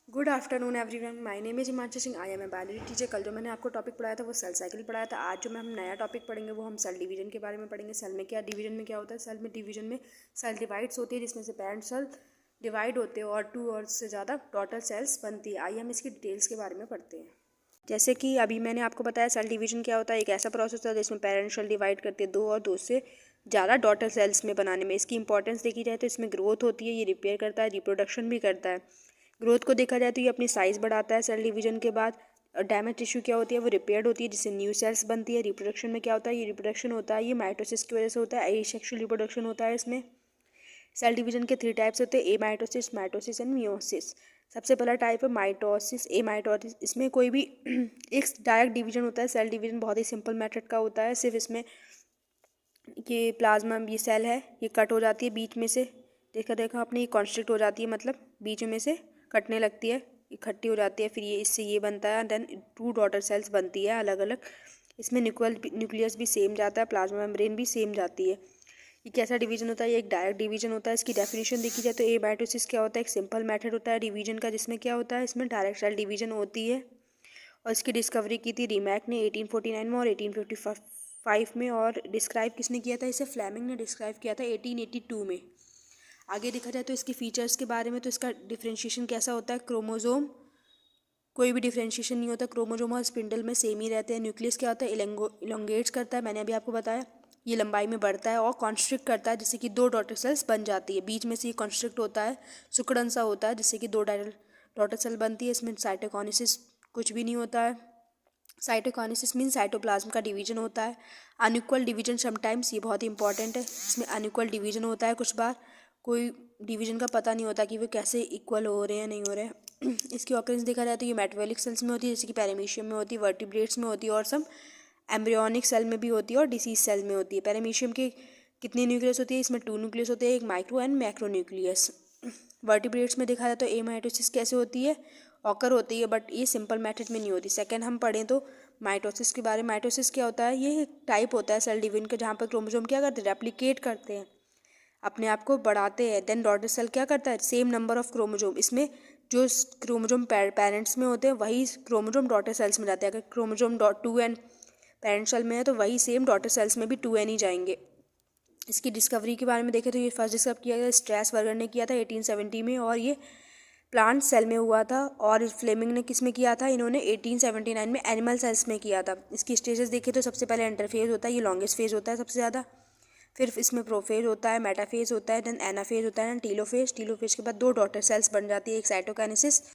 Good afternoon everyone, my name is Himanshu Singh. I am a biology teacher. कल जो मैंने आपको टॉपिक पढ़ाया था वो सेल साइकिल पढ़ाया था। आज जो हम नया टॉपिक पढ़ेंगे वो हम सेल डिवीजन के बारे में पढ़ेंगे। सेल में क्या डिवीजन में क्या होता है, सेल में डिवीजन में सेल डिवाइड्स होती है जिसमें से पेरेंट सेल डिवाइड होते हैं और टू और से ज़्यादा टोटल सेल्स बनती है। आइए हम इसकी डिटेल्स के बारे में पढ़ते हैं। जैसे कि अभी मैंने आपको बताया सेल डिवीजन क्या होता है। एक ऐसा प्रोसेस होता है जिसमें पेरेंट सेल डिवाइड करते हैं दो और दो से ज़्यादा डॉटर सेल्स में बनाने में। इसकी इंपॉर्टेंस देखी जाए तो इसमें ग्रोथ होती है, ये रिपेयर करता है, रिप्रोडक्शन भी करता है। ग्रोथ को देखा जाए तो ये अपनी साइज़ बढ़ाता है सेल डिवीजन के बाद। और डैमेज टिश्यू क्या होती है, वो रिपेयर्ड होती है जिससे न्यू सेल्स बनती है। रिप्रोडक्शन में क्या होता है, ये रिप्रोडक्शन होता है, ये माइटोसिस की वजह से होता है। एसेक्सुअल रिप्रोडक्शन होता है इसमें। सेल डिवीजन के 3 टाइप्स होते हैं, ए माइटोसिस, माइटोसिस एंड मियोसिस। सबसे पहला टाइप है माइटोसिस, ए माइटोसिस। इसमें कोई भी एक डायरेक्ट डिवीजन होता है। सेल डिवीजन बहुत ही सिंपल मेथड का होता है। सिर्फ इसमें ये प्लाज्मा, ये सेल है, ये कट हो जाती है बीच में से। देखा आपने, ये कॉन्स्ट्रिक्ट हो जाती है, मतलब बीच में से कटने लगती है, इकट्ठी हो जाती है। फिर ये इससे ये बनता है, देन 2 डॉटर सेल्स बनती है अलग अलग। इसमें न्यूक्लियस भी सेम जाता है, प्लाज्मा मेम्ब्रेन भी सेम जाती है। ये कैसा डिवीजन होता है, ये एक डायरेक्ट डिवीजन होता है। इसकी डेफिनेशन देखी जाए तो ए माइटोसिस क्या होता है, एक सिंपल मेथड होता है डिवीजन का जिसमें क्या होता है, इसमें डायरेक्ट सेल डिवीजन होती है। और इसकी डिस्कवरी की थी रीमैक ने 1849 में और 1855 में। और डिस्क्राइब किसने किया था, इसे फ्लेमिंग ने डिस्क्राइब किया था 1882 में। आगे देखा जाए तो इसके फीचर्स के बारे में, तो इसका डिफ्रेंशिएशन कैसा होता है, क्रोमोजोम कोई भी डिफ्रेंशिएशन नहीं होता, क्रोमोजोम और स्पिंडल में सेम ही रहते हैं। न्यूक्लियस क्या होता है, इलोंगेट्स करता है, मैंने अभी आपको बताया, ये लंबाई में बढ़ता है और कॉन्स्ट्रिक्ट करता है जिससे कि 2 डॉटर सेल्स बन जाती है। बीच में से ये कॉन्स्ट्रिक्ट होता है, सिकुड़न सा होता है जिससे कि 2 डॉटर सेल बनती है। इसमें साइटोकाइनेसिस कुछ भी नहीं होता है। साइटोकाइनेसिस मीन साइटोप्लाज्म का डिवीजन होता है। अनइक्वल डिवीजन समटाइम्स, ये बहुत ही इंपॉर्टेंट है। इसमें अनइक्वल डिवीजन होता है, कुछ बार कोई डिवीजन का पता नहीं होता कि वो कैसे इक्वल हो रहे हैं नहीं हो रहे हैं। इसकी ऑकरेंस देखा जाए तो ये मेटाबॉलिक सेल्स में होती है, जैसे कि पैरामीशियम में होती है, वर्टिब्रेट्स में होती है और सब एम्ब्रियोनिक सेल में भी होती है और डिसीज सेल में होती है। पैरामीशियम के कितनी न्यूक्लियस होती है, इसमें 2 न्यूक्लियस होते हैं, एक micro and macro nucleus. Vertebrates में देखा जाए तो एमाइटोसिस कैसे होती है, ऑकर होती है, बट ये सिंपल मेथड में नहीं होती। सेकंड हम पढ़ें तो माइटोसिस के बारे में। माइटोसिस क्या होता है, ये टाइप होता है सेल डिवीजन का जहाँ पर क्रोमोसोम क्या करते हैं, रेप्लिकेट करते हैं, अपने आप को बढ़ाते हैं। देन डॉटर सेल क्या करता है, सेम नंबर ऑफ क्रोमोसोम, इसमें जो क्रोमोसोम पेरेंट्स में होते हैं वही क्रोमोसोम डॉटर सेल्स में जाते हैं। अगर क्रोमोसोम 2n पेरेंट सेल में है तो वही सेम डॉटर सेल्स में भी 2n ही जाएंगे। इसकी डिस्कवरी के बारे में देखें तो ये फर्स्ट डिस्कवर किया गया स्ट्रेस वर्गर ने किया था 1870 में, और ये प्लांट सेल में हुआ था। और फ्लेमिंग ने किस में किया था, इन्होंने 1879 में एनिमल सेल्स में किया था। इसकी स्टेजेस देखें तो सबसे पहले इंटरफेज होता है, ये लॉन्गेस्ट फेज होता है सबसे ज़्यादा। फिर इसमें प्रोफेज होता है, मेटाफेज होता है, देन एनाफेज होता है, टीलोफेज। टीलोफेज के बाद 2 डॉटर सेल्स बन जाती है, एक साइटोकाइनेसिस